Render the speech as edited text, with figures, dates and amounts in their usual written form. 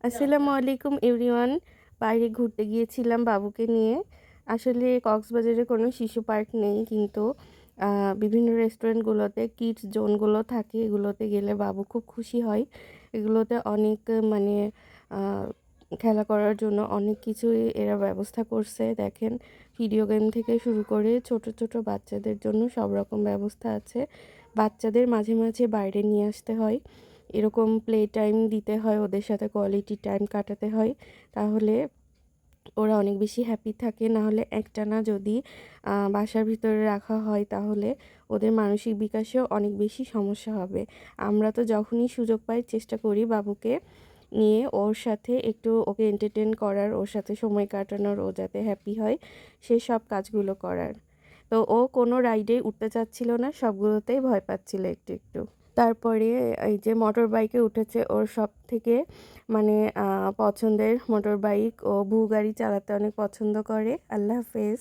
আসসালামু আলাইকুম এভরিওয়ান। বাইরে ঘুরতে গিয়েছিলাম বাবুকে নিয়ে। আসলে কক্সবাজারে কোনো শিশু পার্ক নেই, কিন্তু বিভিন্ন রেস্টুরেন্টগুলোতে কিডস জোনগুলো থাকে, এগুলোতে গেলে বাবু খুব খুশি হয়। এগুলোতে অনেক মানে আ খেলা করার জন্য অনেক কিছুই এরা ব্যবস্থা করছে। দেখেন, ভিডিও গেম থেকে শুরু করে ছোট, ছোট বাচ্চাদের জন্য সব রকম ব্যবস্থা আছে। বাচ্চাদের মাঝে, মাঝে বাইরে নিয়ে আসতে হয়। এরকম প্লে টাইম দিতে হয়, ওদের সাথে কোয়ালিটি টাইম কাটাতে হয়। তাহলে ওরা অনেক বেশি হ্যাপি থাকে। নাহলে একটানা যদি বাসার ভিতরে রাখা হয়, তাহলে ওদের মানসিক বিকাশেও অনেক বেশি সমস্যা হবে। আমরা তো যখনই সুযোগ পাই চেষ্টা করি বাবুকে নিয়ে ওর সাথে একটু ওকে এন্টারটেইন করার, ওর সাথে সময় কাটানোর, ও যাতে হ্যাপি হয় সেসব কাজগুলো করার। তো ও কোনো রাইডেই উঠতে চাচ্ছিল না, সবগুলোতেই ভয় পাচ্ছিল একটু, একটু। তারপরে এই যে মোটর বাইকে উঠেছে, ওর সবথেকে মানে পছন্দের মোটর বাইক। ও ভূ গাড়ি চালাতে অনেক পছন্দ করে। আল্লাহ হাফেজ।